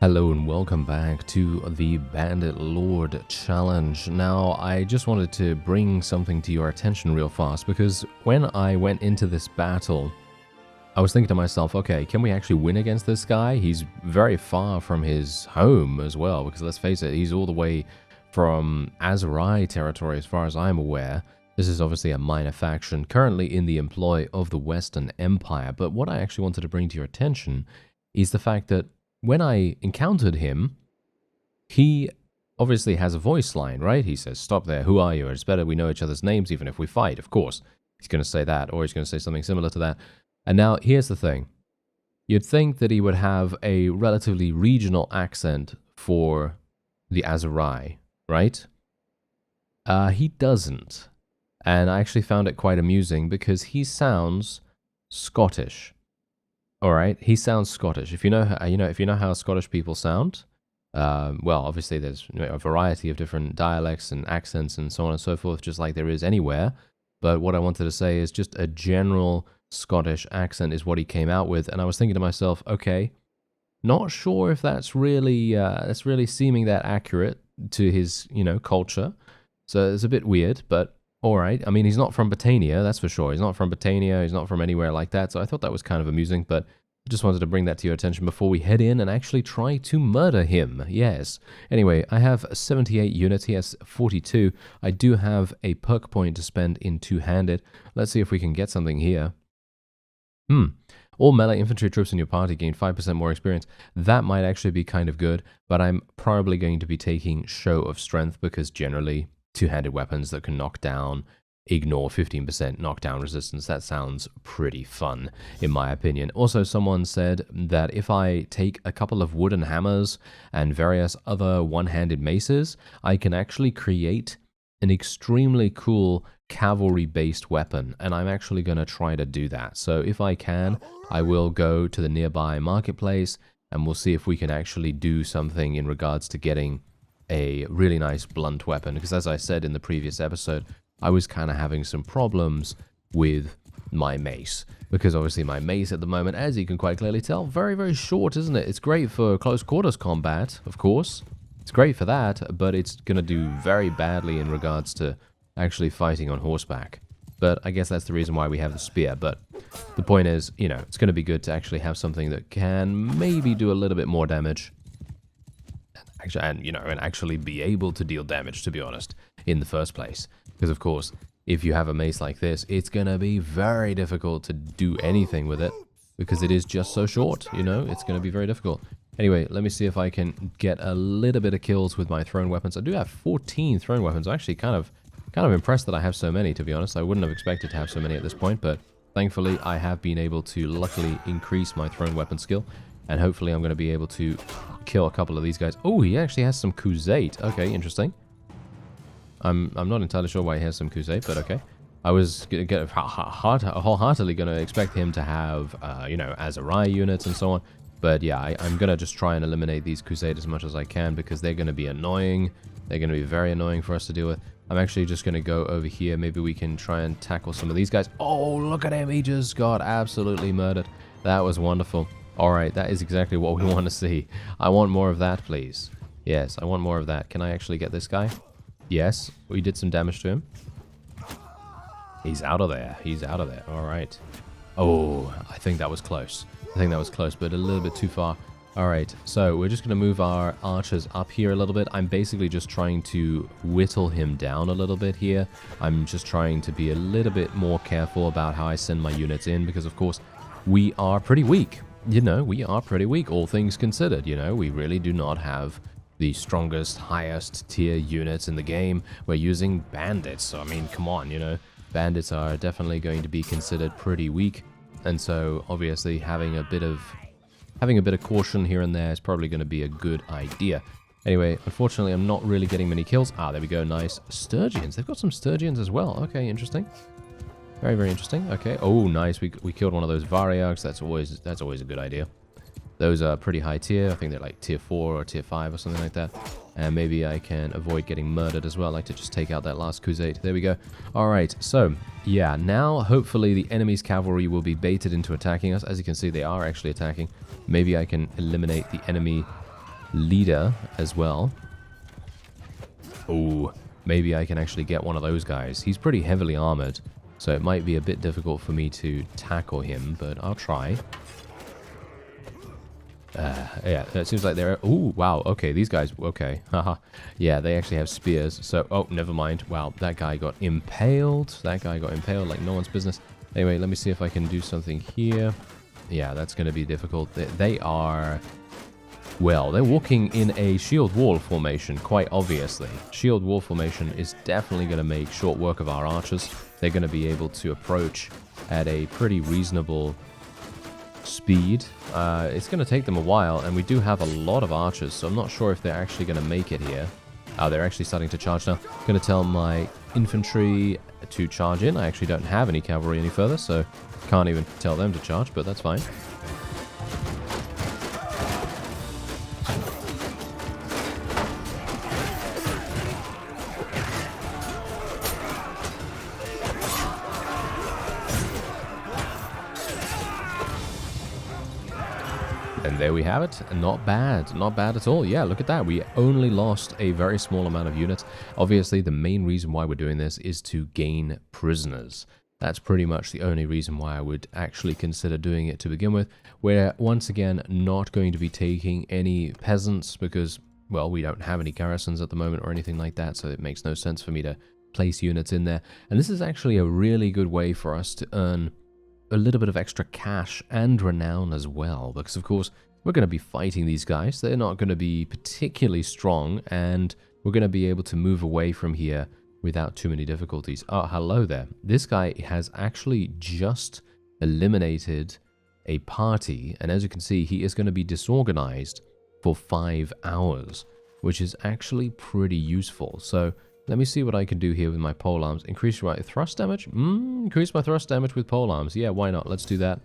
Hello and welcome back to the Bannerlord challenge. Now, I just wanted to bring something to your attention real fast because when I went into this battle, I was thinking to myself, okay, can we actually win against this guy? He's very far from his home as well, because let's face it, he's all the way from Azerai territory as far as I'm aware. This is obviously a minor faction currently in the employ of the Western Empire, but what I actually wanted to bring to your attention is the fact that when I encountered him, he obviously has a voice line, right? He says, "Stop there, who are you? It's better we know each other's names even if we fight," of course. He's going to say that, or he's going to say something similar to that. And now, here's the thing. You'd think that he would have a relatively regional accent for the Azerai, right? He doesn't. And I actually found it quite amusing because he sounds Scottish. All right, he sounds Scottish. If you know how Scottish people sound, well, obviously there's a variety of different dialects and accents and so on and so forth, just like there is anywhere. But what I wanted to say is just a general Scottish accent is what he came out with, and I was thinking to myself, okay, not sure if that's really seeming that accurate to his culture. So it's a bit weird, but all right. I mean, he's not from Britannia, that's for sure. He's not from Britannia. He's not from anywhere like that. So I thought that was kind of amusing, but I just wanted to bring that to your attention before we head in and actually try to murder him. Yes. Anyway, I have 78 units. He has 42. I do have a perk point to spend in two-handed. Let's see if we can get something here. All melee infantry troops in your party gain 5% more experience. That might actually be kind of good, but I'm probably going to be taking Show of Strength because generally two-handed weapons that can knock down, ignore 15% knockdown resistance. That sounds pretty fun, in my opinion. Also, someone said that if I take a couple of wooden hammers and various other one-handed maces, I can actually create an extremely cool cavalry-based weapon, and I'm actually going to try to do that. So if I can, I will go to the nearby marketplace, and we'll see if we can actually do something in regards to getting a really nice blunt weapon, because as I said in the previous episode, I was kind of having some problems with my mace, because obviously my mace at the moment, as you can quite clearly tell, very, very short, isn't it? It's great for close quarters combat, of course. It's great for that, but it's going to do very badly in regards to actually fighting on horseback. But I guess that's the reason why we have the spear. But the point is, it's going to be good to actually have something that can maybe do a little bit more damage. And actually be able to deal damage, to be honest, in the first place. Because, of course, if you have a mace like this, it's going to be very difficult to do anything with it. Because it is just so short, it's going to be very difficult. Anyway, let me see if I can get a little bit of kills with my thrown weapons. I do have 14 thrown weapons. I'm actually kind of impressed that I have so many, to be honest. I wouldn't have expected to have so many at this point, but thankfully I have been able to luckily increase my thrown weapon skill. And hopefully I'm going to be able to kill a couple of these guys. Oh, he actually has some Crusade. Okay, interesting. I'm not entirely sure why he has some Crusade, but okay. I was wholeheartedly going to expect him to have, Azerai units and so on. But yeah, I'm going to just try and eliminate these Crusade as much as I can because they're going to be annoying. They're going to be very annoying for us to deal with. I'm actually just going to go over here. Maybe we can try and tackle some of these guys. Oh, look at him. He just got absolutely murdered. That was wonderful. Alright, that is exactly what we want to see. I want more of that, please. Yes, I want more of that. Can I actually get this guy? Yes, we did some damage to him. He's out of there. He's out of there. Alright. Oh, I think that was close. But a little bit too far. Alright, so we're just going to move our archers up here a little bit. I'm basically just trying to whittle him down a little bit here. I'm just trying to be a little bit more careful about how I send my units in because, of course, we are pretty weak. We are pretty weak, all things considered. We really do not have the strongest, highest tier units in the game. We're using bandits, so I mean, come on, bandits are definitely going to be considered pretty weak, and so obviously having a bit of caution here and there is probably going to be a good idea. Anyway, unfortunately, I'm not really getting many kills. Ah, there we go, nice. Sturgeons, they've got some Sturgeons as well. Okay, interesting. Very, very interesting. Okay. Oh, nice. We killed one of those Variags. That's always a good idea. Those are pretty high tier. I think they're like tier 4 or tier 5 or something like that. And maybe I can avoid getting murdered as well. I like to just take out that last Crusade. There we go. All right. So, yeah, now hopefully the enemy's cavalry will be baited into attacking us. As you can see, they are actually attacking. Maybe I can eliminate the enemy leader as well. Oh, maybe I can actually get one of those guys. He's pretty heavily armored, so it might be a bit difficult for me to tackle him, but I'll try. Yeah, it seems like they're... Ooh, wow, okay, these guys... Okay, haha. Yeah, they actually have spears, so... Oh, never mind. Wow, that guy got impaled. That guy got impaled like no one's business. Anyway, let me see if I can do something here. Yeah, that's going to be difficult. They are... Well, they're walking in a shield wall formation, quite obviously. Shield wall formation is definitely going to make short work of our archers. They're going to be able to approach at a pretty reasonable speed. It's going to take them a while, and we do have a lot of archers, so I'm not sure if they're actually going to make it here. They're actually starting to charge now. I'm going to tell my infantry to charge in. I actually don't have any cavalry any further, so can't even tell them to charge, but that's fine. And there we have it. Not bad. Not bad at all. Yeah, look at that. We only lost a very small amount of units. Obviously, the main reason why we're doing this is to gain prisoners. That's pretty much the only reason why I would actually consider doing it to begin with. We're, once again, not going to be taking any peasants because, well, we don't have any garrisons at the moment or anything like that, so it makes no sense for me to place units in there. And this is actually a really good way for us to earn a little bit of extra cash and renown as well, because of course we're going to be fighting these guys. They're not going to be particularly strong, and we're going to be able to move away from here without too many difficulties. Oh, hello there. This guy has actually just eliminated a party, and as you can see, he is going to be disorganized for 5 hours, which is actually pretty useful. So let me see what I can do here with my polearms. Increase my thrust damage? Increase my thrust damage with polearms. Yeah, why not? Let's do that.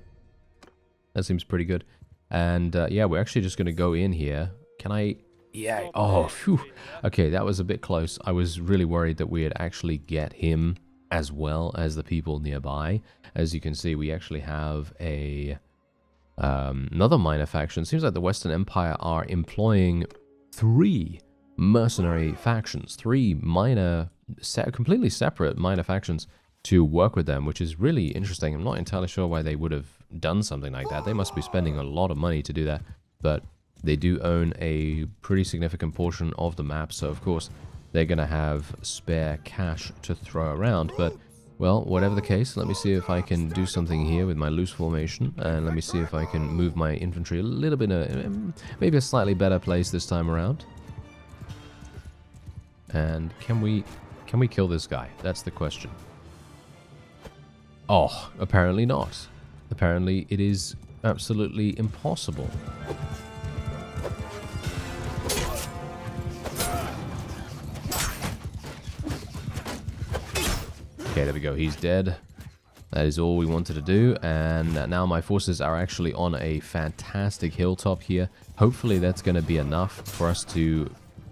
That seems pretty good. And yeah, we're actually just going to go in here. Can I... Yeah. Oh, phew. Okay, that was a bit close. I was really worried that we'd actually get him as well as the people nearby. As you can see, we actually have a another minor faction. Seems like the Western Empire are employing 3 mercenary factions, 3 minor, completely separate minor factions to work with them, which is really interesting. I'm not entirely sure why they would have done something like that. They must be spending a lot of money to do that, but they do own a pretty significant portion of the map, so of course they're going to have spare cash to throw around. But, well, whatever the case, let me see if I can do something here with my loose formation, and let me see if I can move my infantry a little bit, maybe a slightly better place this time around. And can we kill this guy? That's the question. Oh, apparently not. Apparently it is absolutely impossible. Okay, there we go. He's dead. That is all we wanted to do. And now my forces are actually on a fantastic hilltop here. Hopefully that's going to be enough for us to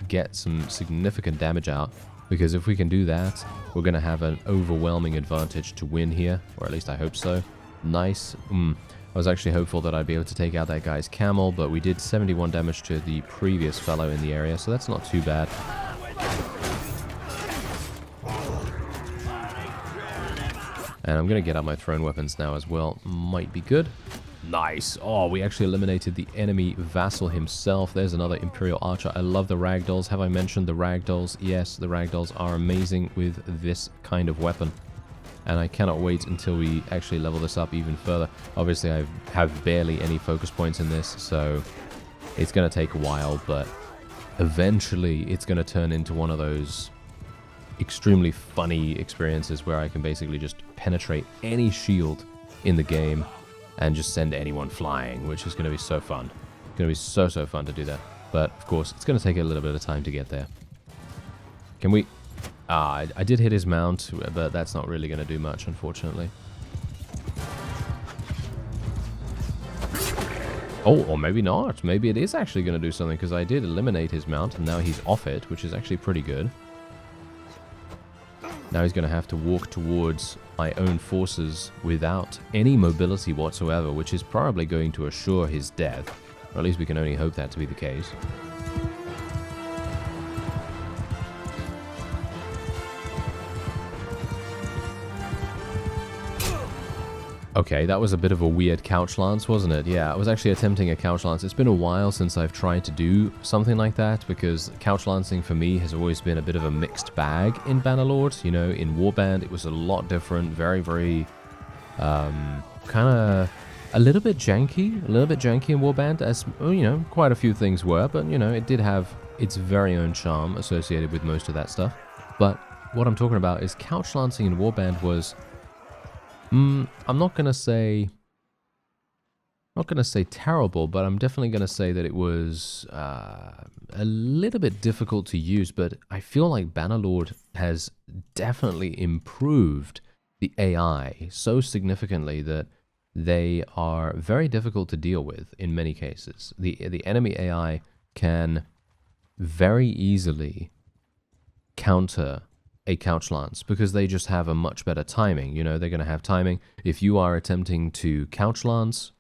get some significant damage out, because if we can do that, we're going to have an overwhelming advantage to win here, or at least I hope so. Nice. I was actually hopeful that I'd be able to take out that guy's camel, but we did 71 damage to the previous fellow in the area, so that's not too bad. And I'm going to get out my thrown weapons now as well. Might be good. Nice. Oh, we actually eliminated the enemy vassal himself. There's another Imperial Archer. I love the ragdolls. Have I mentioned the ragdolls? Yes, the ragdolls are amazing with this kind of weapon. And I cannot wait until we actually level this up even further. Obviously, I have barely any focus points in this, so it's going to take a while, but eventually it's going to turn into one of those extremely funny experiences where I can basically just penetrate any shield in the game and just send anyone flying, which is going to be so fun. It's going to be so fun to do that. But, of course, it's going to take a little bit of time to get there. Can we... I did hit his mount, but that's not really going to do much, unfortunately. Oh, or maybe not. Maybe it is actually going to do something, because I did eliminate his mount, and now he's off it, which is actually pretty good. Now he's going to have to walk towards my own forces without any mobility whatsoever, which is probably going to assure his death. Or at least we can only hope that to be the case. Okay, that was a bit of a weird couch lance, wasn't it? Yeah, I was actually attempting a couch lance. It's been a while since I've tried to do something like that, because couch lancing for me has always been a bit of a mixed bag in Bannerlord. You know, in Warband, it was a lot different, very, very, kind of a little bit janky in Warband, as, you know, quite a few things were, but, you know, it did have its very own charm associated with most of that stuff. But what I'm talking about is couch lancing in Warband was... I'm not gonna say terrible, but I'm definitely gonna say that it was a little bit difficult to use. But I feel like Bannerlord has definitely improved the AI so significantly that they are very difficult to deal with in many cases. The enemy AI can very easily counter a couch lance because they just have a much better timing. You know, they're going to have timing. If you are attempting to couch lance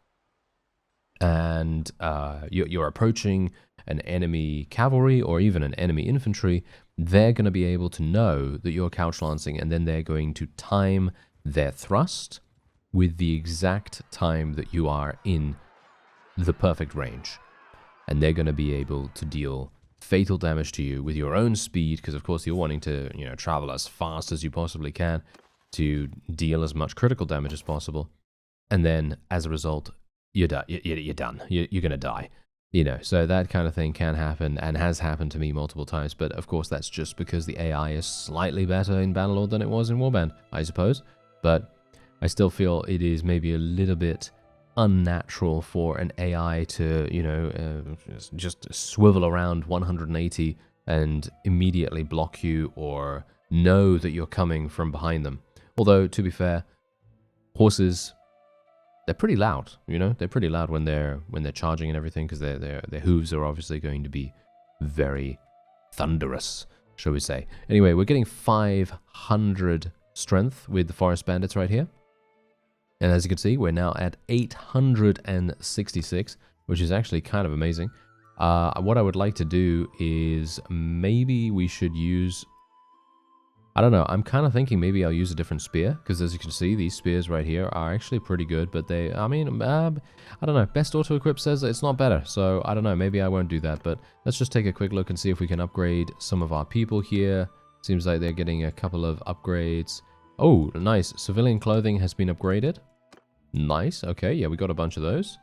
and you're approaching an enemy cavalry or even an enemy infantry, they're going to be able to know that you're couch lancing, and then they're going to time their thrust with the exact time that you are in the perfect range. And they're going to be able to deal fatal damage to you with your own speed, because of course you're wanting to, you know, travel as fast as you possibly can to deal as much critical damage as possible, and then as a result you're done. You're gonna die, you know. So that kind of thing can happen and has happened to me multiple times, but of course that's just because the AI is slightly better in Bannerlord than it was in Warband, I suppose. But I still feel it is maybe a little bit unnatural for an AI to, you know, just swivel around 180 and immediately block you or know that you're coming from behind them. Although, to be fair, horses, they're pretty loud, you know? They're pretty loud when they're charging and everything, because their hooves are obviously going to be very thunderous, shall we say. Anyway, we're getting 500 strength with the Forest Bandits right here. And as you can see, we're now at 866, which is actually kind of amazing. What I would like to do is maybe we should use... I don't know, I'm kind of thinking maybe I'll use a different spear, because as you can see, these spears right here are actually pretty good, but they, I mean, I don't know, best auto-equip says that it's not better, so I don't know, maybe I won't do that, but let's just take a quick look and see if we can upgrade some of our people here. Seems like they're getting a couple of upgrades. Oh, nice, civilian clothing has been upgraded. Nice, okay, yeah, we got a bunch of those.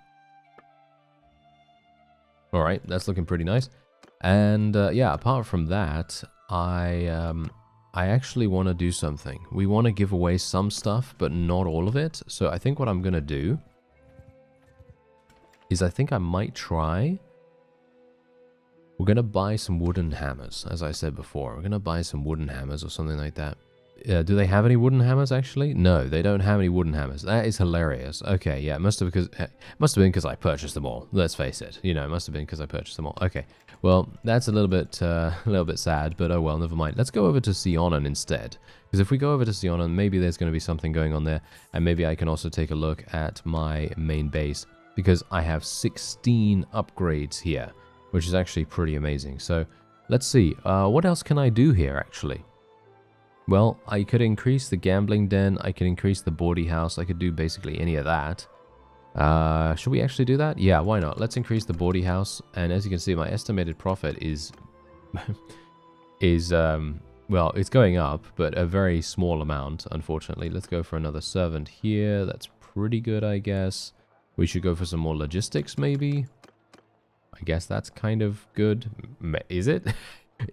Alright, that's looking pretty nice. And yeah, apart from that, I actually want to do something. We want to give away some stuff, but not all of it. So I think what I'm going to do is I think I might try... We're going to buy some wooden hammers, as I said before. We're going to buy some wooden hammers or something like that. Do they have any wooden hammers, actually? No, they don't have any wooden hammers. That is hilarious. Okay, yeah, it must have been because I purchased them all. Let's face it. You know, it must have been because I purchased them all. Okay, well, that's a little bit sad, but oh well, never mind. Let's go over to Sionen instead. Because if we go over to Sionen, maybe there's going to be something going on there. And maybe I can also take a look at my main base, because I have 16 upgrades here, which is actually pretty amazing. So, let's see. What else can I do here, actually? Well, I could increase the gambling den, I could increase the bawdy house, I could do basically any of that. Should we actually do that? Yeah, why not? Let's increase the bawdy house, and as you can see, my estimated profit is... well, it's going up, but a very small amount, unfortunately. Let's go for another servant here, that's pretty good, I guess. We should go for some more logistics, maybe? I guess that's kind of good. Is it?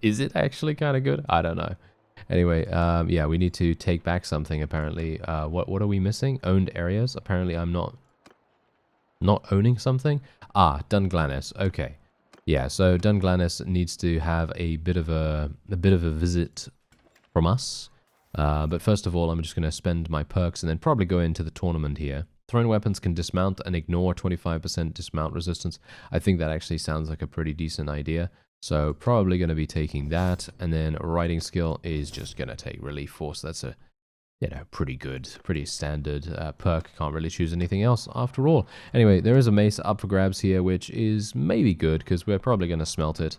Is it actually kind of good? I don't know. Anyway, yeah, we need to take back something, apparently. What are we missing? Owned areas. Apparently, I'm not owning something. Ah, Dunglanis. Okay. Yeah, so Dunglanis needs to have a bit of a visit from us. But first of all, I'm just going to spend my perks and then probably go into the tournament here. Thrown weapons can dismount and ignore 25% dismount resistance. I think that actually sounds like a pretty decent idea. So probably going to be taking that, and then riding skill is just going to take relief force. That's a you know, pretty good, pretty standard perk. Can't really choose anything else after all. Anyway, there is a mace up for grabs here, which is maybe good because we're probably going to smelt it.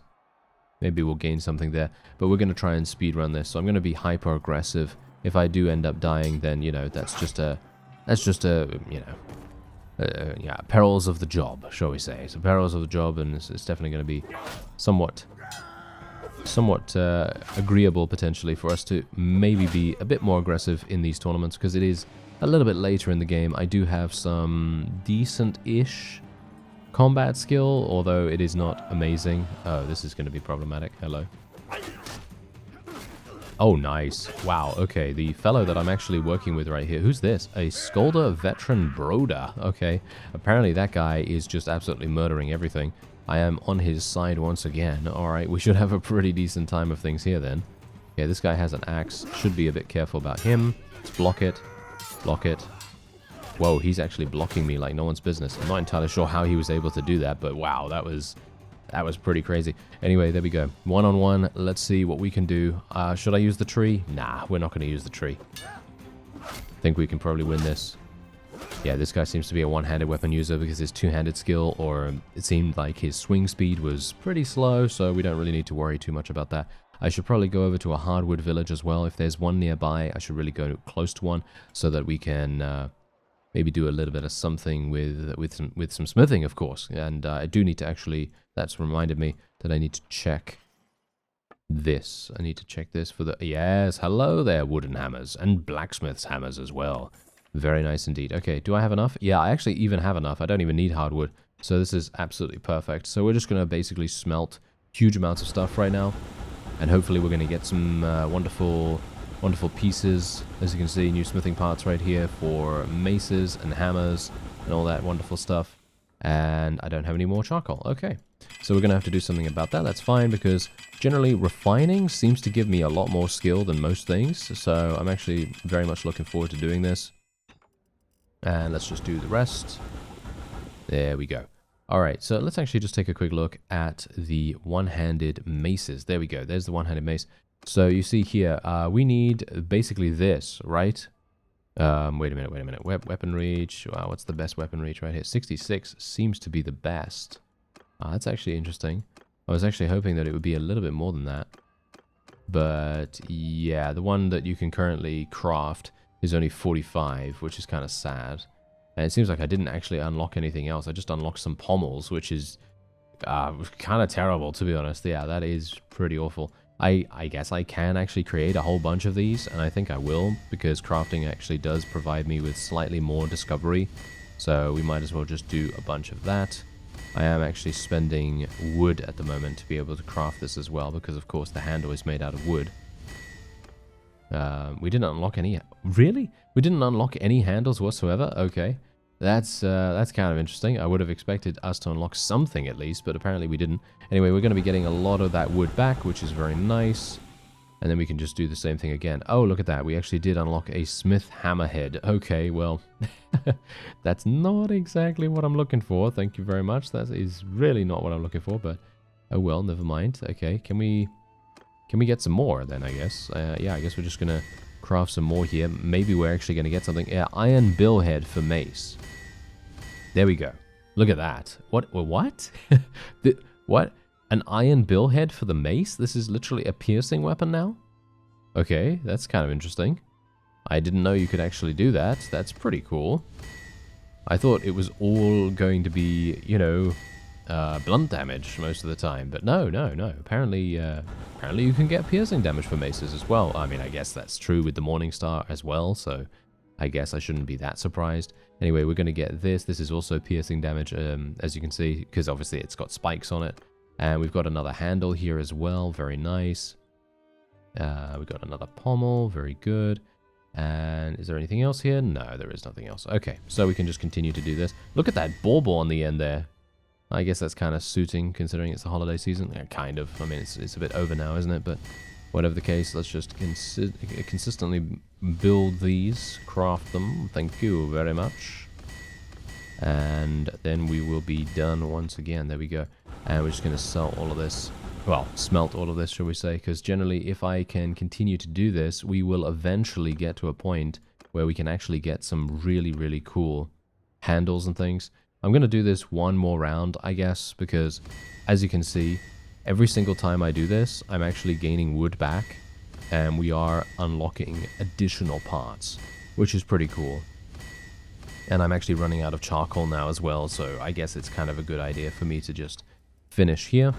Maybe we'll gain something there, but we're going to try and speedrun this. So I'm going to be hyper aggressive. If I do end up dying, then, you know, that's just a, you know, yeah, perils of the job, shall we say. So perils of the job, and it's definitely going to be somewhat agreeable potentially for us to maybe be a bit more aggressive in these tournaments, because it is a little bit later in the game. I do have some decent-ish combat skill, although it is not amazing. Oh, this is going to be problematic. Hello. Oh, nice. Wow, okay. The fellow that I'm actually working with right here, who's this? A Skolder Veteran Broder. Okay. Apparently that guy is just absolutely murdering everything. I am on his side once again. Alright, we should have a pretty decent time of things here then. Okay, this guy has an axe. Should be a bit careful about him. Let's block it. Block it. Whoa, he's actually blocking me like no one's business. I'm not entirely sure how he was able to do that, but wow, that was pretty crazy. Anyway, there we go. One-on-one. Let's see what we can do. Should I use the tree? Nah, we're not going to use the tree. I think we can probably win this. Yeah, this guy seems to be a one-handed weapon user because his two-handed skill, or it seemed like his swing speed was pretty slow, so we don't really need to worry too much about that. I should probably go over to a hardwood village as well. If there's one nearby, I should really go close to one so that we can maybe do a little bit of something with some smithing, of course. And I do need to actually, that's reminded me that I need to check this. I need to check this for the, yes, hello there, wooden hammers, and blacksmith's hammers as well. Very nice indeed. Okay, do I have enough? Yeah, I actually even have enough. I don't even need hardwood. So this is absolutely perfect. So we're just going to basically smelt huge amounts of stuff right now. And hopefully we're going to get some wonderful pieces. As you can see, new smithing parts right here for maces and hammers and all that wonderful stuff. And I don't have any more charcoal. Okay, so we're going to have to do something about that. That's fine, because generally refining seems to give me a lot more skill than most things. So I'm actually very much looking forward to doing this. And let's just do the rest. There we go. Alright, so let's actually just take a quick look at the one-handed maces. There we go. There's the one-handed mace. So you see here, we need basically this, right? Wait a minute. Weapon reach. Wow, what's the best weapon reach right here? 66 seems to be the best. That's actually interesting. I was actually hoping that it would be a little bit more than that. But yeah, the one that you can currently craft is only 45, which is kind of sad. And it seems like I didn't actually unlock anything else. I just unlocked some pommels, which is kind of terrible, to be honest. Yeah, that is pretty awful. I guess I can actually create a whole bunch of these, and I think I will, because crafting actually does provide me with slightly more discovery. So we might as well just do a bunch of that. I am actually spending wood at the moment to be able to craft this as well, because of course the handle is made out of wood. We didn't unlock any... Really? We didn't unlock any handles whatsoever? Okay. That's kind of interesting. I would have expected us to unlock something at least, but apparently we didn't. Anyway, we're going to be getting a lot of that wood back, which is very nice. And then we can just do the same thing again. Oh, look at that. We actually did unlock a smith hammerhead. Okay, well, that's not exactly what I'm looking for. Thank you very much. That is really not what I'm looking for, but oh well, never mind. Okay, can we get some more then, I guess? Yeah, I guess we're just going to craft some more here. Maybe we're actually going to get something. Yeah, iron billhead for mace. There we go. Look at that. What? What? What? An iron billhead for the mace? This is literally a piercing weapon now? Okay, that's kind of interesting. I didn't know you could actually do that. That's pretty cool. I thought it was all going to be, you know, blunt damage most of the time, but no. Apparently you can get piercing damage for maces as well. I mean, I guess that's true with the Morningstar as well, so I guess I shouldn't be that surprised. Anyway, we're going to get this. This is also piercing damage, as you can see, because obviously it's got spikes on it. And we've got another handle here as well. Very nice. We've got another pommel. Very good. And is there anything else here? No, there is nothing else. Okay, so we can just continue to do this. Look at that bauble on the end there. I guess that's kind of suiting, considering it's the holiday season. Yeah, kind of. I mean, it's a bit over now, isn't it? But whatever the case, let's just consistently build these, craft them. Thank you very much. And then we will be done once again. There we go. And we're just going to sell all of this well, smelt all of this, shall we say, because generally if I can continue to do this, we will eventually get to a point where we can actually get some really, really cool handles and things. I'm going to do this one more round, I guess, because as you can see, every single time I do this, I'm actually gaining wood back, and we are unlocking additional parts, which is pretty cool. And I'm actually running out of charcoal now as well, so I guess it's kind of a good idea for me to just finish here.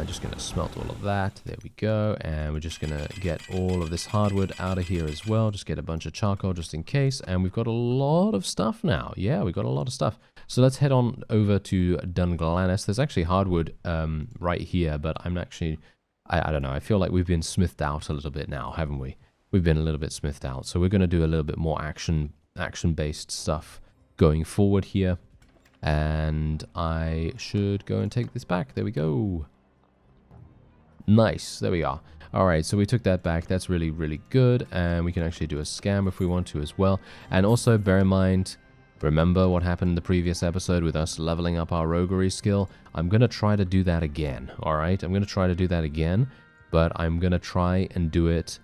Just going to smelt all of that. There we go. And we're just going to get all of this hardwood out of here as well. Just get a bunch of charcoal just in case. And we've got a lot of stuff now. Yeah, we've got a lot of stuff. So let's head on over to Dunglanis. There's actually hardwood right here, but I'm actually... I don't know. I feel like we've been smithed out a little bit now, haven't we? We've been a little bit smithed out. So we're going to do a little bit more action-based stuff going forward here. And I should go and take this back. There we go. Nice. There we are. Alright, so we took that back. That's really, really good. And we can actually do a scam if we want to as well. And also, bear in mind, remember what happened in the previous episode with us leveling up our roguery skill? I'm going to try to do that again. Alright, I'm going to try to do that again. But I'm going to try and do it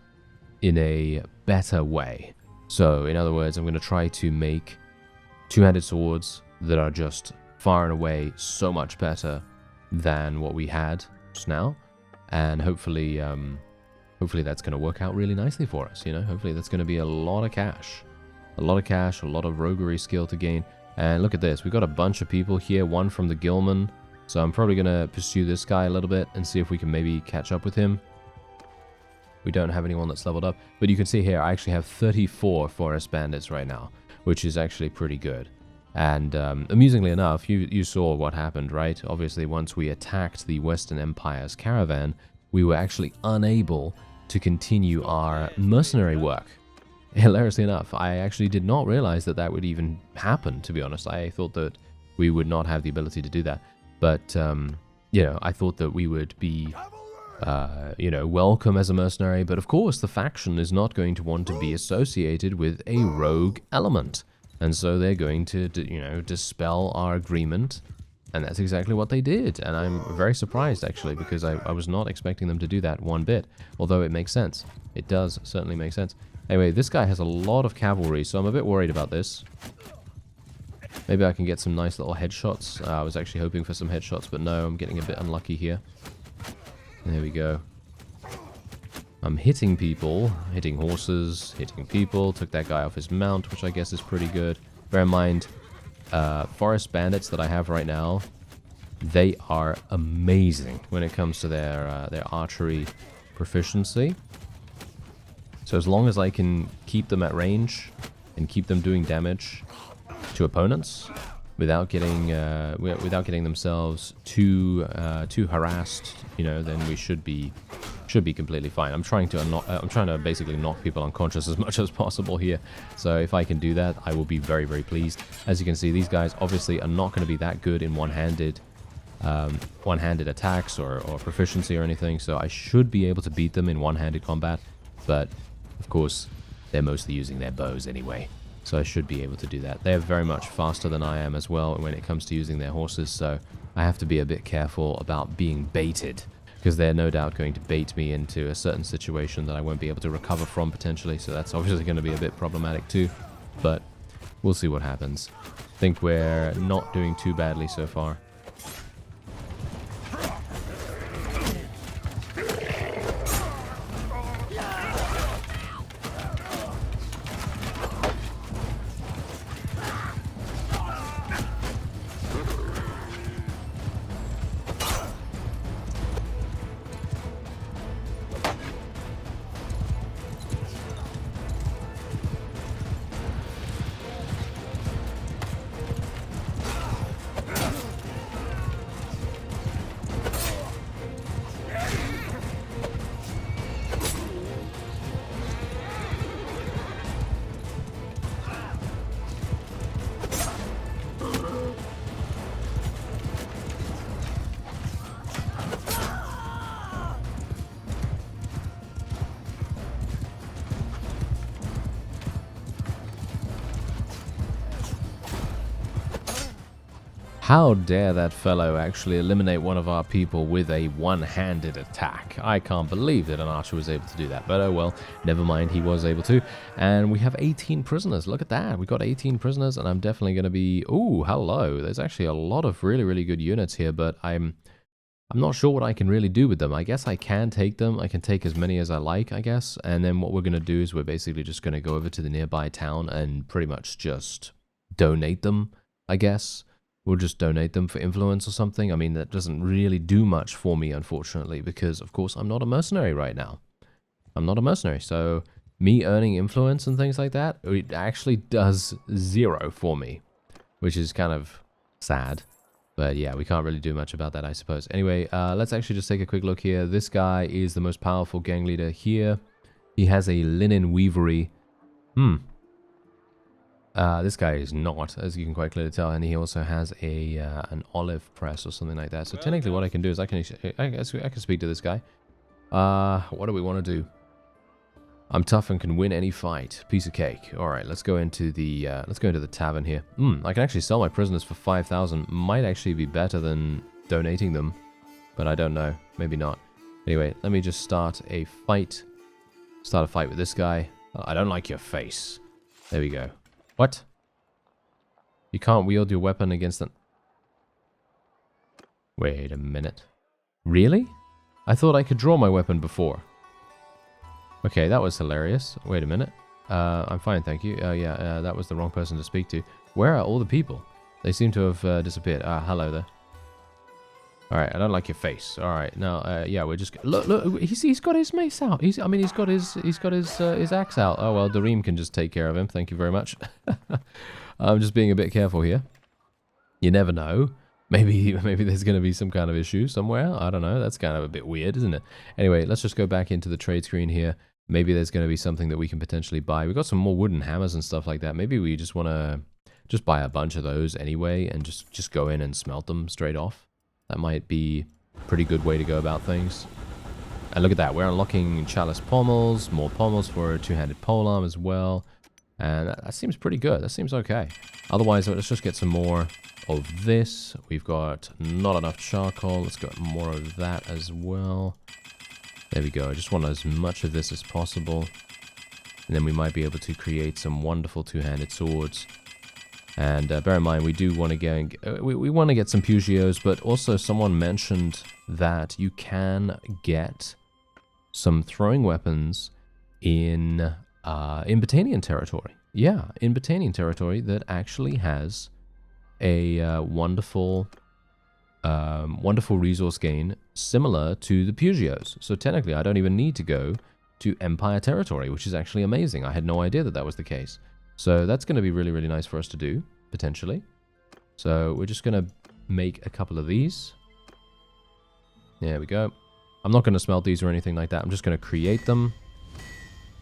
in a better way. So, in other words, I'm going to try to make two-handed swords that are just far and away so much better than what we had just now, and hopefully that's going to work out really nicely for us. You know, hopefully that's going to be a lot of cash, a lot of roguery skill to gain. And look at this, we've got a bunch of people here, one from the Gilman, so I'm probably going to pursue this guy a little bit and see if we can maybe catch up with him. We don't have anyone that's leveled up, but you can see here I actually have 34 forest bandits right now, which is actually pretty good. And amusingly enough, you saw what happened, right? Obviously, once we attacked the Western Empire's caravan, we were actually unable to continue our mercenary work. Hilariously enough, I actually did not realize that that would even happen, to be honest. I thought that we would not have the ability to do that. But, you know, I thought that we would be, you know, welcome as a mercenary. But of course, the faction is not going to want to be associated with a rogue element. And so they're going to, you know, dispel our agreement. And that's exactly what they did. And I'm very surprised, actually, because I was not expecting them to do that one bit. Although it makes sense. It does certainly make sense. Anyway, this guy has a lot of cavalry, so I'm a bit worried about this. Maybe I can get some nice little headshots. I was actually hoping for some headshots, but no, I'm getting a bit unlucky here. There we go. I'm hitting people, hitting horses, hitting people. Took that guy off his mount, which I guess is pretty good. Bear in mind, forest bandits that I have right now, they are amazing when it comes to their archery proficiency. So as long as I can keep them at range and keep them doing damage to opponents without getting themselves too harassed, you know, then we should be completely fine. I'm trying to basically knock people unconscious as much as possible here. So if I can do that, I will be very, very pleased. As you can see, these guys obviously are not going to be that good in one-handed attacks or proficiency or anything. So I should be able to beat them in one-handed combat, but of course they're mostly using their bows anyway. So I should be able to do that. They're very much faster than I am as well when it comes to using their horses. So I have to be a bit careful about being baited, because they're no doubt going to bait me into a certain situation that I won't be able to recover from potentially. So that's obviously going to be a bit problematic too. But we'll see what happens. I think we're not doing too badly so far. How dare that fellow actually eliminate one of our people with a one-handed attack? I can't believe that an archer was able to do that, but oh well, never mind, he was able to. And we have 18 prisoners, look at that, we got 18 prisoners, and I'm definitely going to be... Ooh, hello, there's actually a lot of really, really good units here, but I'm not sure what I can really do with them. I guess I can take them, I can take as many as I like, I guess, and then what we're going to do is we're basically just going to go over to the nearby town and pretty much just donate them, I guess. We'll just donate them for influence or something. I mean, that doesn't really do much for me, unfortunately, because, of course, I'm not a mercenary right now. I'm not a mercenary, so me earning influence and things like that, it actually does 0 for me, which is kind of sad. But yeah, we can't really do much about that, I suppose. Anyway, let's actually just take a quick look here. This guy is the most powerful gang leader here. He has a linen weavery. This guy is not, as you can quite clearly tell, and he also has a an olive press or something like that. So technically what I can do is I can speak to this guy. What do we want to do? I'm tough and can win any fight. Piece of cake. All right, let's go into the tavern here. I can actually sell my prisoners for 5,000. Might actually be better than donating them, but I don't know. Maybe not. Anyway, let me just start a fight. Start a fight with this guy. I don't like your face. There we go. What? You can't wield your weapon against them. Wait a minute. Really? I thought I could draw my weapon before. Okay, that was hilarious. Wait a minute. I'm fine, thank you. Yeah, that was the wrong person to speak to. Where are all the people? They seem to have disappeared. Hello there. Alright, I don't like your face. Alright, now, yeah, we're just... Look, he's got his mace out. He's got his axe out. Oh, well, Dareem can just take care of him. Thank you very much. I'm just being a bit careful here. You never know. Maybe there's going to be some kind of issue somewhere. I don't know. That's kind of a bit weird, isn't it? Anyway, let's just go back into the trade screen here. Maybe there's going to be something that we can potentially buy. We've got some more wooden hammers and stuff like that. Maybe we just want to just buy a bunch of those anyway and just go in and smelt them straight off. That might be a pretty good way to go about things. And look at that. We're unlocking chalice pommels, more pommels for a two-handed polearm as well. And that seems pretty good. That seems okay. Otherwise, let's just get some more of this. We've got not enough charcoal. Let's get more of that as well. There we go. I just want as much of this as possible. And then we might be able to create some wonderful two-handed swords. And bear in mind, we do want to get we want to get some Pugios, but also someone mentioned that you can get some throwing weapons in Battanian territory. Yeah, in Battanian territory that actually has a wonderful resource gain similar to the Pugios. So technically, I don't even need to go to Empire territory, which is actually amazing. I had no idea that that was the case. So that's going to be really, really nice for us to do, potentially. So we're just going to make a couple of these. There we go. I'm not going to smelt these or anything like that. I'm just going to create them.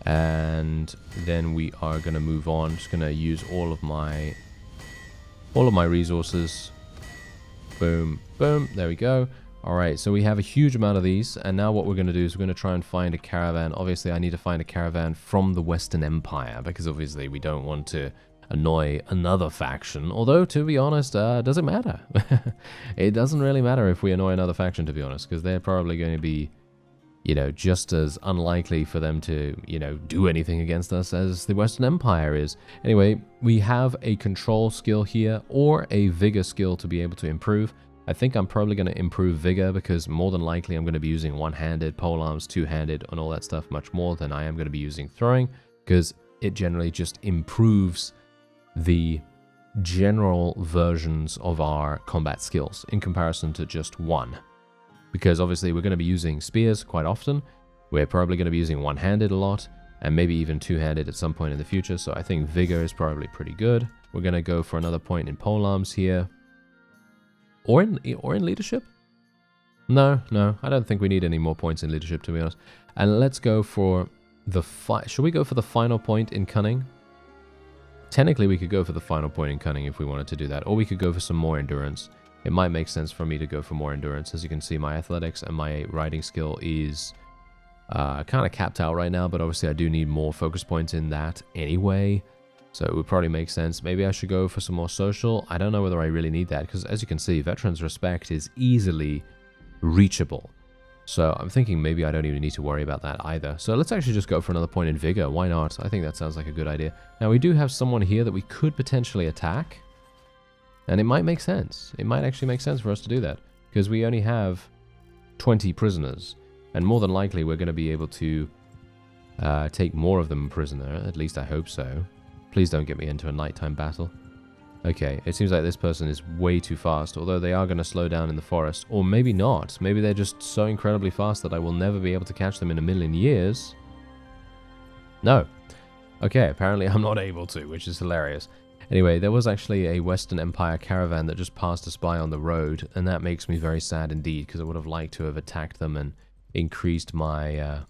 And then we are going to move on. Just going to use all of my resources. Boom, boom. There we go. All right, so we have a huge amount of these, and now what we're going to do is we're going to try and find a caravan. Obviously, I need to find a caravan from the Western Empire, because obviously we don't want to annoy another faction. Although, to be honest, does it matter? It doesn't really matter if we annoy another faction, to be honest, because they're probably going to be, you know, just as unlikely for them to, you know, do anything against us as the Western Empire is. Anyway, we have a control skill here, or a vigor skill to be able to improve. I think I'm probably going to improve vigor because more than likely I'm going to be using one-handed, polearms, two-handed, and all that stuff much more than I am going to be using throwing, because it generally just improves the general versions of our combat skills in comparison to just one. Because obviously we're going to be using spears quite often, we're probably going to be using one-handed a lot, and maybe even two-handed at some point in the future, so I think vigor is probably pretty good. We're going to go for another point in polearms here. Or in leadership? No, I don't think we need any more points in leadership, to be honest. And let's go for the should we go for the final point in cunning? Technically, we could go for the final point in cunning if we wanted to do that. Or we could go for some more endurance. It might make sense for me to go for more endurance. As you can see, my athletics and my riding skill is kind of capped out right now, but obviously I do need more focus points in that anyway. So it would probably make sense. Maybe I should go for some more social. I don't know whether I really need that, because as you can see, Veterans Respect is easily reachable. So I'm thinking maybe I don't even need to worry about that either. So let's actually just go for another point in Vigor. Why not? I think that sounds like a good idea. Now we do have someone here that we could potentially attack. And it might make sense. It might actually make sense for us to do that. Because we only have 20 prisoners. And more than likely we're going to be able to take more of them prisoner. At least I hope so. Please don't get me into a nighttime battle. Okay, it seems like this person is way too fast, although they are going to slow down in the forest. Or maybe not. Maybe they're just so incredibly fast that I will never be able to catch them in a million years. No. Okay, apparently I'm not able to, which is hilarious. Anyway, there was actually a Western Empire caravan that just passed us by on the road, and that makes me very sad indeed, because I would have liked to have attacked them and increased my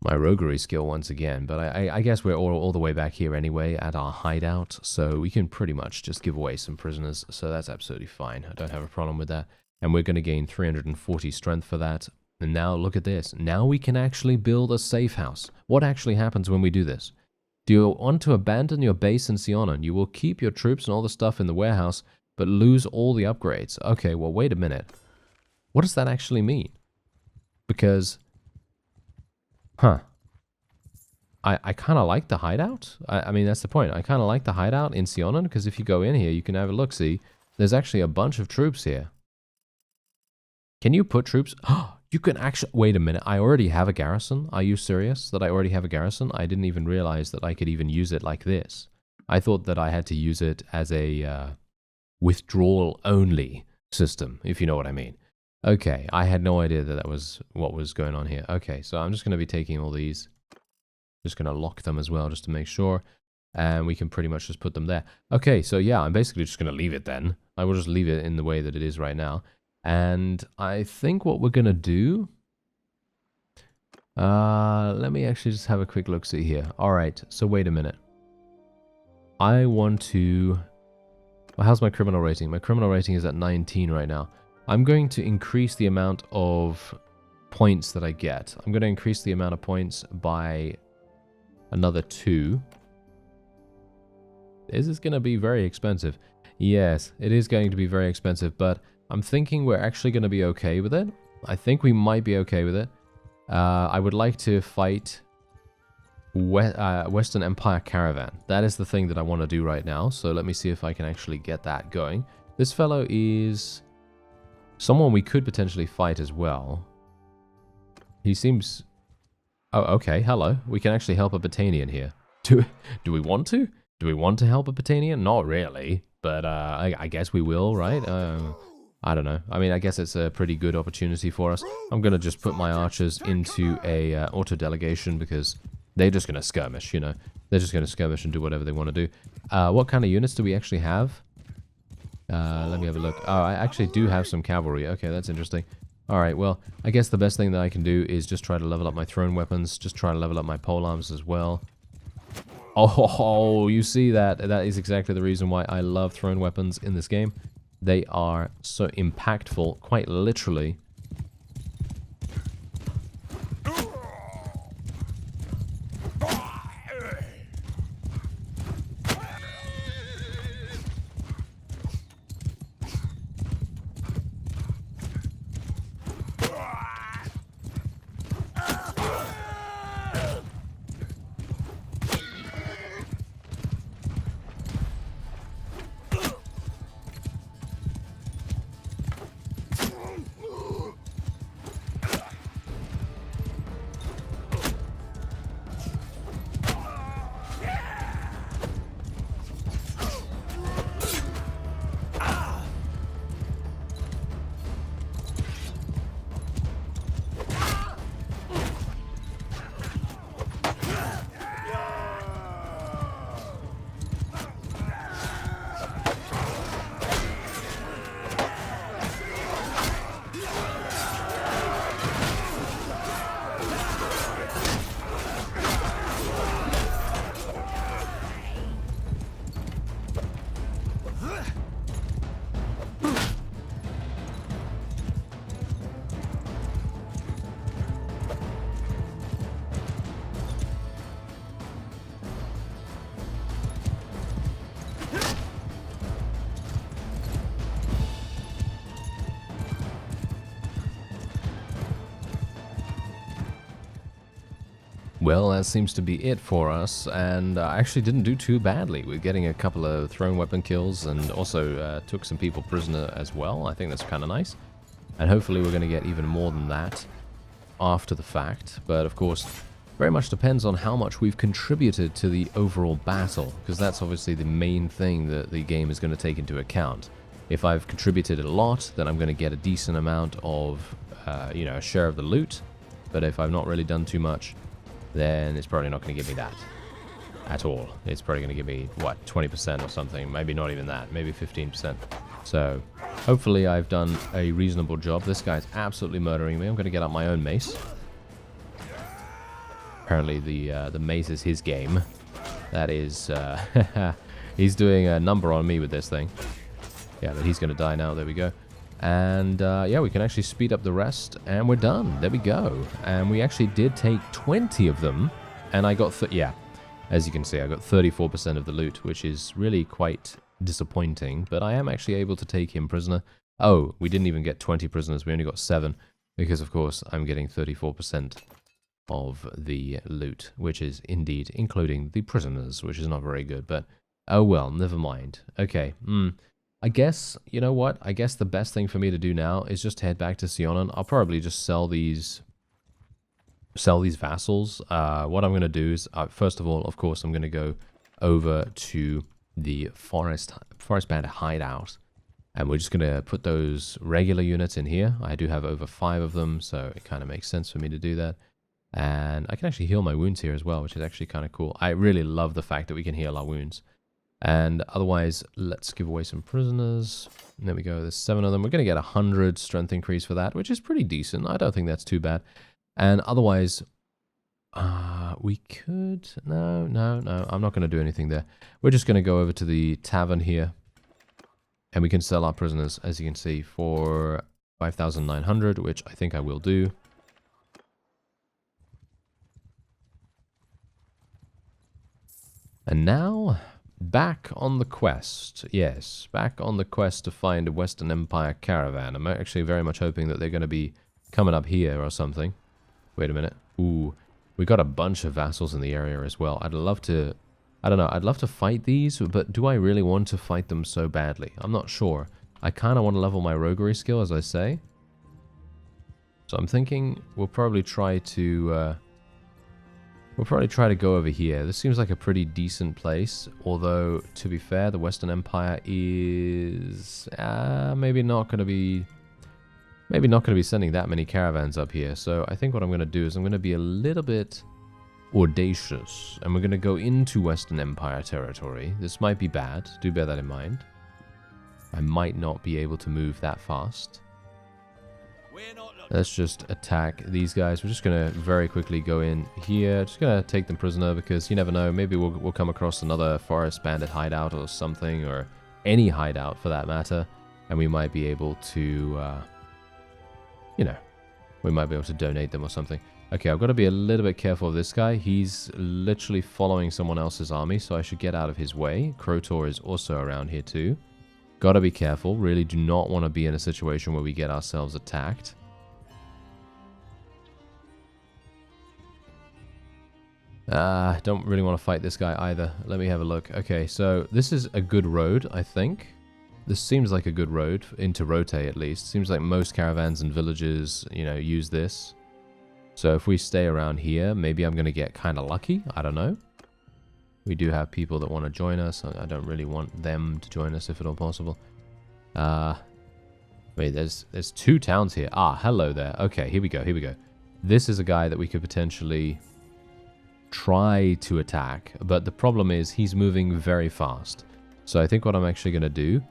my roguery skill once again. But I guess we're all the way back here anyway at our hideout, so we can pretty much just give away some prisoners, so that's absolutely fine. I don't have a problem with that. And we're going to gain 340 strength for that. And now look at this. Now we can actually build a safe house. What actually happens when we do this? Do you want to abandon your base in Sionon? You will keep your troops and all the stuff in the warehouse, but lose all the upgrades. Okay, well, wait a minute. What does that actually mean? Because... Huh. I kind of like the hideout. I mean, that's the point. I kind of like the hideout in Sionon, because if you go in here, you can have a look. See, there's actually a bunch of troops here. Can you put troops? Oh, you can actually... Wait a minute. I already have a garrison. Are you serious that I already have a garrison? I didn't even realize that I could even use it like this. I thought that I had to use it as a withdrawal-only system, if you know what I mean. Okay, I had no idea that that was what was going on here. Okay, so I'm just going to be taking all these. Just going to lock them as well, just to make sure. And we can pretty much just put them there. Okay, so yeah, I'm basically just going to leave it then. I will just leave it in the way that it is right now. And I think what we're going to do... let me actually just have a quick look-see here. Alright, so wait a minute. I want to... Well, how's my criminal rating? My criminal rating is at 19 right now. I'm going to increase the amount of points that I get. I'm going to increase the amount of points by another 2. This is going to be very expensive. Yes, it is going to be very expensive, but I'm thinking we're actually going to be okay with it. I think we might be okay with it. I would like to fight Western Empire Caravan. That is the thing that I want to do right now, so let me see if I can actually get that going. This fellow is... someone we could potentially fight as well. He seems... Oh, okay, hello. We can actually help a Battanian here. Do we want to? Do we want to help a Battanian? Not really, but I guess we will, right? I don't know. I mean, I guess it's a pretty good opportunity for us. I'm going to just put my archers into a auto-delegation because they're just going to skirmish, you know. They're just going to skirmish and do whatever they want to do. What kind of units do we actually have? Let me have a look. Oh, I actually do have some cavalry. Okay, that's interesting. Alright, well, I guess the best thing that I can do is just try to level up my thrown weapons, just try to level up my polearms as well. Oh, you see that? That is exactly the reason why I love thrown weapons in this game. They are so impactful, quite literally. Well, that seems to be it for us, and I actually didn't do too badly. We're getting a couple of thrown weapon kills, and also took some people prisoner as well. I think that's kind of nice. And hopefully we're going to get even more than that after the fact. But of course, very much depends on how much we've contributed to the overall battle, because that's obviously the main thing that the game is going to take into account. If I've contributed a lot, then I'm going to get a decent amount of, you know, a share of the loot. But if I've not really done too much, then it's probably not going to give me that at all. It's probably going to give me, what, 20% or something. Maybe not even that. Maybe 15%. So, hopefully I've done a reasonable job. This guy's absolutely murdering me. I'm going to get up my own mace. Apparently the mace is his game. That is, he's doing a number on me with this thing. Yeah, but he's going to die now. There we go. And yeah, we can actually speed up the rest, and we're done. There we go. And we actually did take 20 of them, and I got, yeah, as you can see, I got 34% of the loot, which is really quite disappointing, but I am actually able to take him prisoner. Oh, we didn't even get 20 prisoners, we only got 7, because of course I'm getting 34% of the loot, which is indeed including the prisoners, which is not very good, but oh well, never mind. Okay, I guess, you know what, I guess the best thing for me to do now is just head back to Sionen. I'll probably just sell these vassals. What I'm going to do is, first of all, of course, I'm going to go over to the forest bandit hideout, and we're just going to put those regular units in here. I do have over 5 of them, so it kind of makes sense for me to do that. And I can actually heal my wounds here as well, which is actually kind of cool. I really love the fact that we can heal our wounds. And otherwise, let's give away some prisoners. And there we go, there's 7 of them. We're going to get 100 strength increase for that, which is pretty decent. I don't think that's too bad. And otherwise, we could... No, I'm not going to do anything there. We're just going to go over to the tavern here. And we can sell our prisoners, as you can see, for 5,900, which I think I will do. And now, back on the quest. Yes, back on the quest to find a Western Empire caravan. I'm actually very much hoping that they're going to be coming up here or something. Wait a minute. Ooh, we got a bunch of vassals in the area as well. I'd love to... I don't know, I'd love to fight these, but do I really want to fight them so badly? I'm not sure. I kind of want to level my roguery skill, as I say. So I'm thinking we'll probably try to... go over here. This seems like a pretty decent place, although, to be fair, the Western Empire is maybe not going to be sending that many caravans up here. So I think what I'm going to do is I'm going to be a little bit audacious, and we're going to go into Western Empire territory. This might be bad. Do bear that in mind. I might not be able to move that fast. Let's just attack these guys. We're just going to very quickly go in here. Just going to take them prisoner, because you never know. Maybe we'll come across another forest bandit hideout or something, or any hideout for that matter, and we might be able to, you know, we might be able to donate them or something. Okay, I've got to be a little bit careful of this guy. He's literally following someone else's army, so I should get out of his way. Krotor is also around here too. Got to be careful. Really do not want to be in a situation where we get ourselves attacked. Don't really want to fight this guy either. Let me have a look. Okay, so this is a good road, I think. This seems like a good road, into Rote at least. Seems like most caravans and villages, you know, use this. So if we stay around here, maybe I'm going to get kind of lucky. I don't know. We do have people that want to join us. I don't really want them to join us if at all possible. Wait, there's 2 towns here. Ah, hello there. Okay, here we go, here we go. This is a guy that we could potentially try to attack, but the problem is he's moving very fast. So I think what I'm actually going to do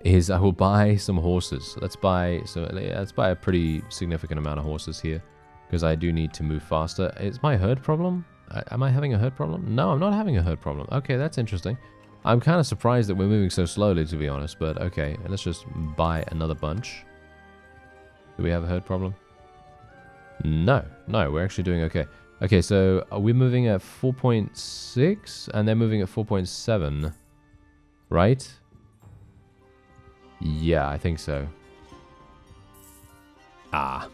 is I will buy some horses. Let's buy a pretty significant amount of horses here, because I do need to move faster. Is my herd problem? Am I having a herd problem? No, I'm not having a herd problem. Okay, that's interesting. I'm kind of surprised that we're moving so slowly, to be honest, but okay, let's just buy another bunch. Do we have a herd problem? No, we're actually doing okay. Okay, so we're moving at 4.6, and they're moving at 4.7, right? Yeah, I think so. Ah.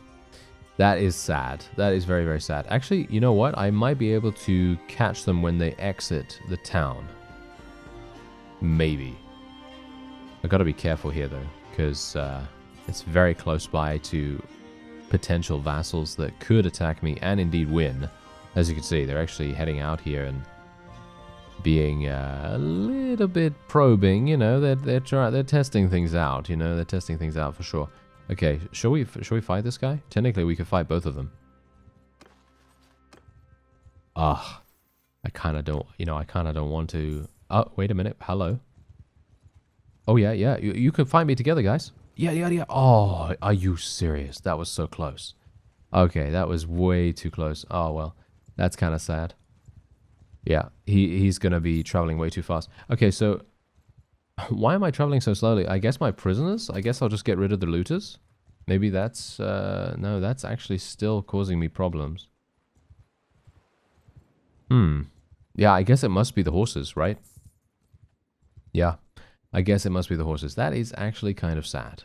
That is sad. That is very, very sad. Actually, you know what? I might be able to catch them when they exit the town. Maybe. I gotta be careful here, though, because it's very close by to potential vassals that could attack me and indeed win. As you can see, they're actually heading out here and being a little bit probing. You know, they're testing things out. You know, they're testing things out for sure. Okay, shall we fight this guy? Technically, we could fight both of them. Ah, I kind of don't. You know, I kind of don't want to. Oh, wait a minute. Hello. Oh yeah, yeah. You could fight me together, guys. Yeah, yeah, yeah. Oh, are you serious? That was so close. Okay, that was way too close. Oh well, that's kind of sad. Yeah, he's gonna be traveling way too fast. Okay, so why am I traveling so slowly? I guess my prisoners? I guess I'll just get rid of the looters? Maybe that's... no, that's actually still causing me problems. Yeah, I guess it must be the horses, right? Yeah, I guess it must be the horses. That is actually kind of sad.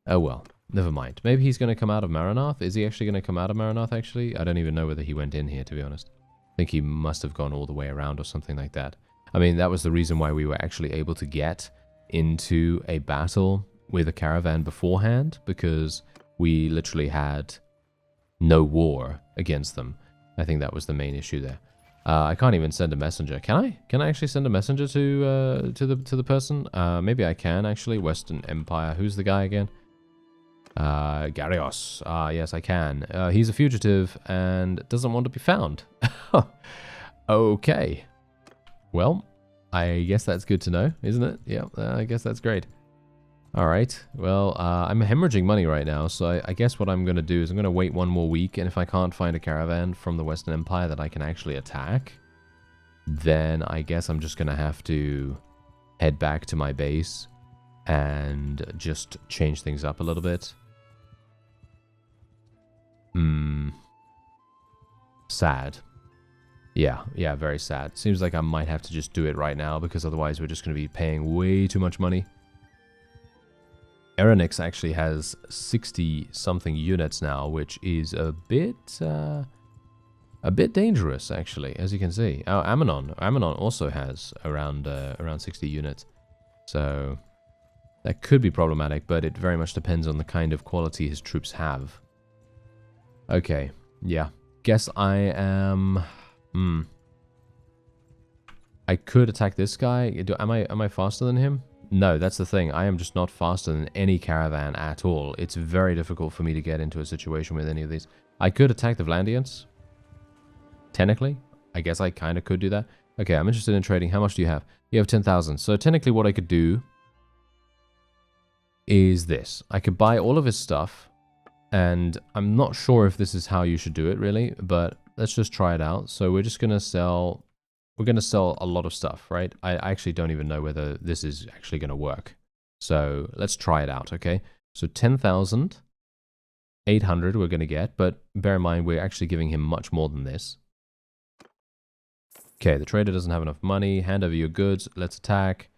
Oh well, never mind. Maybe he's going to come out of Maranath? Is he actually going to come out of Maranath, actually? I don't even know whether he went in here, to be honest. I think he must have gone all the way around or something like that. I mean, that was the reason why we were actually able to get into a battle with a caravan beforehand, because we literally had no war against them. I think that was the main issue there. I can't even send a messenger. Can I? Can I actually send a messenger to the person? Maybe I can actually. Western Empire. Who's the guy again? Garios. Yes, I can. He's a fugitive and doesn't want to be found. Okay. Well, I guess that's good to know, isn't it? Yeah, I guess that's great. Alright, well, I'm hemorrhaging money right now, so I guess what I'm going to do is I'm going to wait one more week, and if I can't find a caravan from the Western Empire that I can actually attack, then I guess I'm just going to have to head back to my base and just change things up a little bit. Sad. Yeah, very sad. Seems like I might have to just do it right now, because otherwise we're just going to be paying way too much money. Erenix actually has 60-something units now, which is a bit dangerous, actually, as you can see. Oh, Ammonon also has around 60 units, so that could be problematic, but it very much depends on the kind of quality his troops have. Okay, yeah. Guess I am... I could attack this guy. Am I faster than him? No, that's the thing. I am just not faster than any caravan at all. It's very difficult for me to get into a situation with any of these. I could attack the Vlandians. Technically. I guess I kind of could do that. Okay, I'm interested in trading. How much do you have? You have 10,000. So technically what I could do is this. I could buy all of his stuff. And I'm not sure if this is how you should do it, really. But let's just try it out. So we're just going to sell... We're going to sell a lot of stuff, right? I actually don't even know whether this is actually going to work. So let's try it out, okay? So 10,800 we're going to get, but bear in mind we're actually giving him much more than this. Okay, the trader doesn't have enough money. Hand over your goods. Let's attack.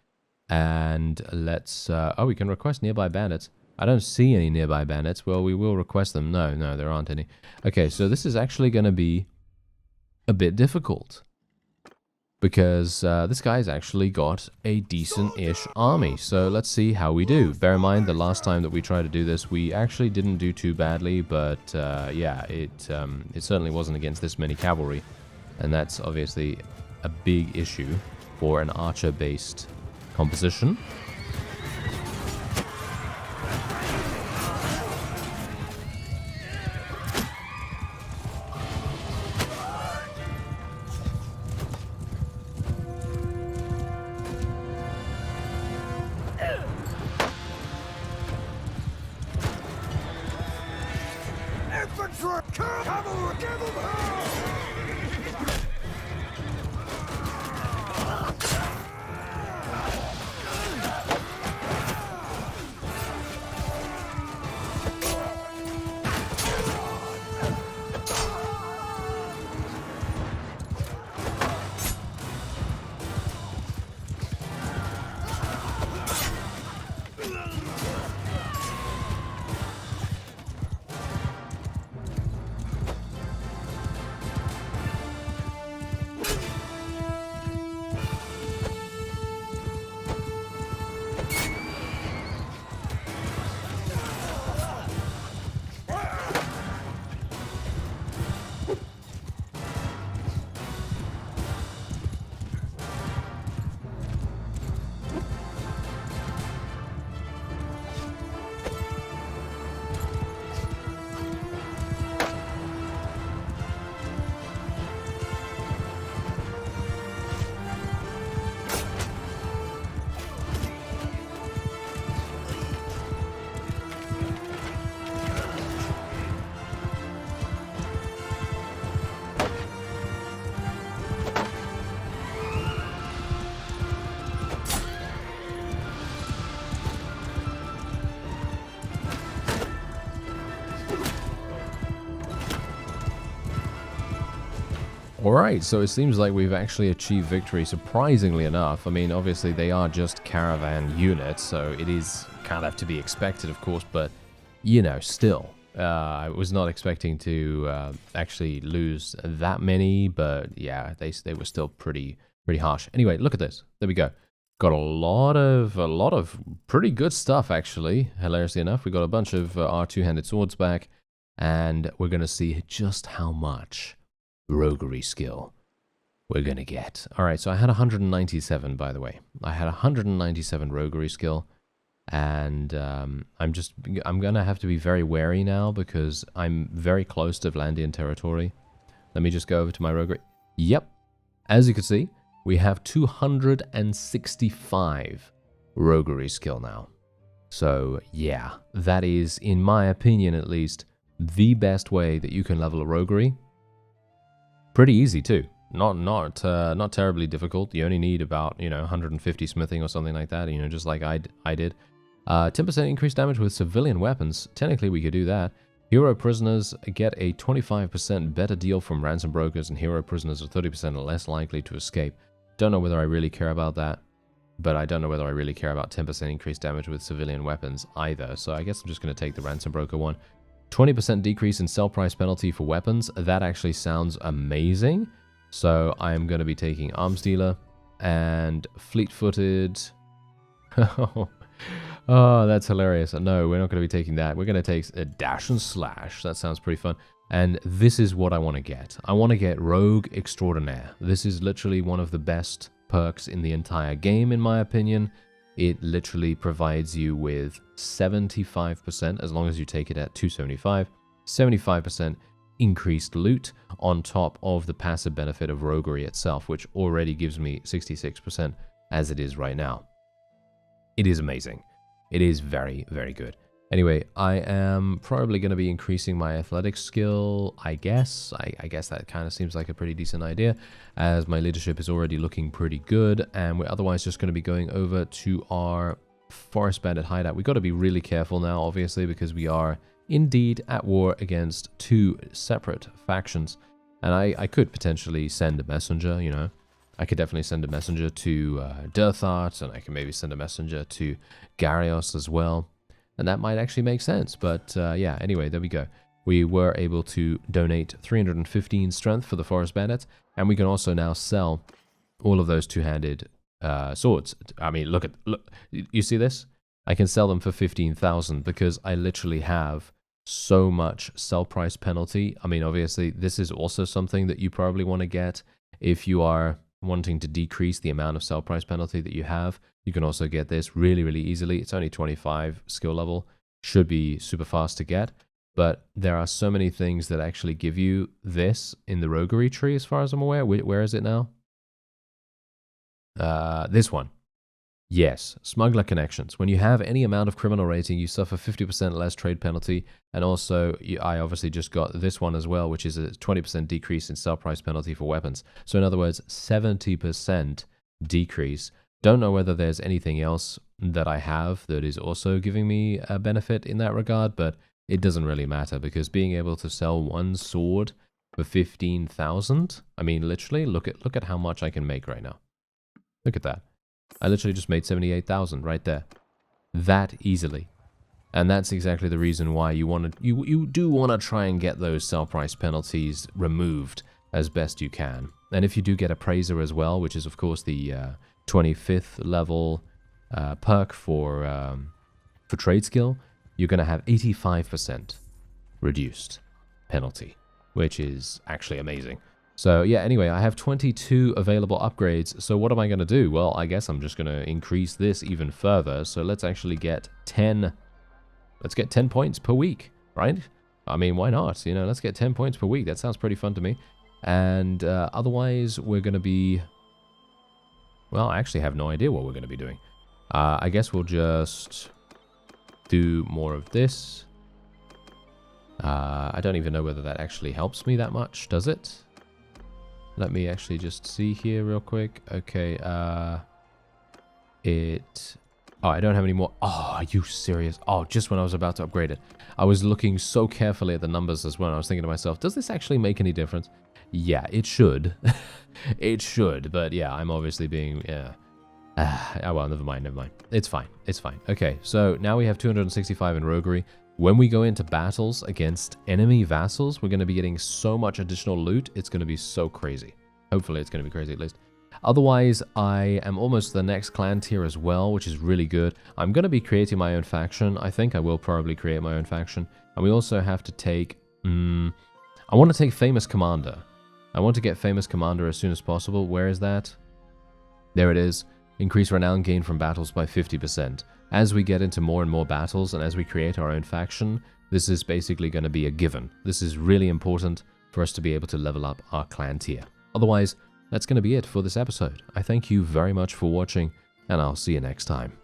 And let's... oh, we can request nearby bandits. I don't see any nearby bandits. Well, we will request them. No, there aren't any. Okay, so this is actually going to be a bit difficult. Because this guy's actually got a decent-ish army. So let's see how we do. Bear in mind, the last time that we tried to do this, we actually didn't do too badly. But yeah, it certainly wasn't against this many cavalry. And that's obviously a big issue for an archer-based composition. Alright, so it seems like we've actually achieved victory, surprisingly enough. I mean, obviously they are just caravan units, so it is kind of to be expected, of course, but, you know, still. I was not expecting to actually lose that many, but yeah, they were still pretty harsh. Anyway, look at this. There we go. Got a lot of pretty good stuff, actually. Hilariously enough, we got a bunch of our two-handed swords back, and we're going to see just how much roguery skill we're going to get. All right, so I had 197, by the way. I had 197 roguery skill, and I'm going to have to be very wary now because I'm very close to Vlandian territory. Let me just go over to my roguery. Yep, as you can see, we have 265 roguery skill now. So yeah, that is, in my opinion at least, the best way that you can level a roguery. Pretty easy too. Not terribly difficult. You only need about, you know, 150 smithing or something like that, you know, just like I did. 10% increased damage with civilian weapons. Technically we could do that. Hero prisoners get a 25% better deal from ransom brokers, and hero prisoners are 30% less likely to escape. Don't know whether I really care about that, but I don't know whether I really care about 10% increased damage with civilian weapons either. So I guess I'm just going to take the ransom broker one. 20% decrease in sell price penalty for weapons. That actually sounds amazing. So I am going to be taking arms dealer and fleet-footed. Oh, that's hilarious. No, we're not going to be taking that. We're going to take a dash and slash. That sounds pretty fun. And this is what I want to get. I want to get Rogue Extraordinaire. This is literally one of the best perks in the entire game, in my opinion. It literally provides you with 75%, as long as you take it at 275, 75% increased loot on top of the passive benefit of roguery itself, which already gives me 66% as it is right now. It is amazing. It is very, very good. Anyway, I am probably going to be increasing my athletics skill, I guess. I guess that kind of seems like a pretty decent idea, as my leadership is already looking pretty good, and we're otherwise just going to be going over to our forest bandit hideout. We've got to be really careful now, obviously, because we are indeed at war against two separate factions, and I could potentially send a messenger, you know. I could definitely send a messenger to Dirthart, and I can maybe send a messenger to Garios as well. And that might actually make sense, but yeah, anyway, there we go. We were able to donate 315 strength for the Forest Bandits, and we can also now sell all of those two-handed swords. I mean, look, you see this? I can sell them for 15,000 because I literally have so much sell price penalty. I mean, obviously, this is also something that you probably want to get if you are wanting to decrease the amount of sell price penalty that you have. You can also get this really, really easily. It's only 25 skill level. Should be super fast to get. But there are so many things that actually give you this in the roguery tree, as far as I'm aware. Where is it now? This one. Yes, smuggler connections. When you have any amount of criminal rating, you suffer 50% less trade penalty. And also, I obviously just got this one as well, which is a 20% decrease in sell price penalty for weapons. So in other words, 70% decrease. Don't know whether there's anything else that I have that is also giving me a benefit in that regard, but it doesn't really matter, because being able to sell one sword for 15,000, I mean, literally, look at how much I can make right now. Look at that. I literally just made 78,000 right there. That easily. And that's exactly the reason why you do want to try and get those sell price penalties removed as best you can. And if you do get Appraiser as well, which is of course the 25th level perk for trade skill, you're going to have 85% reduced penalty, which is actually amazing. So yeah, anyway, I have 22 available upgrades. So what am I going to do? Well, I guess I'm just going to increase this even further. So let's actually get 10. Let's get 10 points per week, right? I mean, why not? You know, let's get 10 points per week. That sounds pretty fun to me. And otherwise, we're going to be... Well, I actually have no idea what we're going to be doing. I guess we'll just do more of this. I don't even know whether that actually helps me that much, does it? Let me actually just see here real quick. Okay, Oh, I don't have any more. Oh, are you serious? Oh, just when I was about to upgrade it. I was looking so carefully at the numbers as well. I was thinking to myself, does this actually make any difference? Yeah, it should. It should, but yeah, I'm obviously being, yeah. Oh, well, never mind. It's fine. It's fine. Okay, so now we have 265 in Roguery. When we go into battles against enemy vassals, we're going to be getting so much additional loot. It's going to be so crazy. Hopefully, it's going to be crazy at least. Otherwise, I am almost to the next clan tier as well, which is really good. I'm going to be creating my own faction. I think I will probably create my own faction. And we also have to take... I want to take Famous Commander. I want to get Famous Commander as soon as possible. Where is that? There it is. Increase renown gain from battles by 50%. As we get into more and more battles and as we create our own faction, this is basically going to be a given. This is really important for us to be able to level up our clan tier. Otherwise, that's going to be it for this episode. I thank you very much for watching, and I'll see you next time.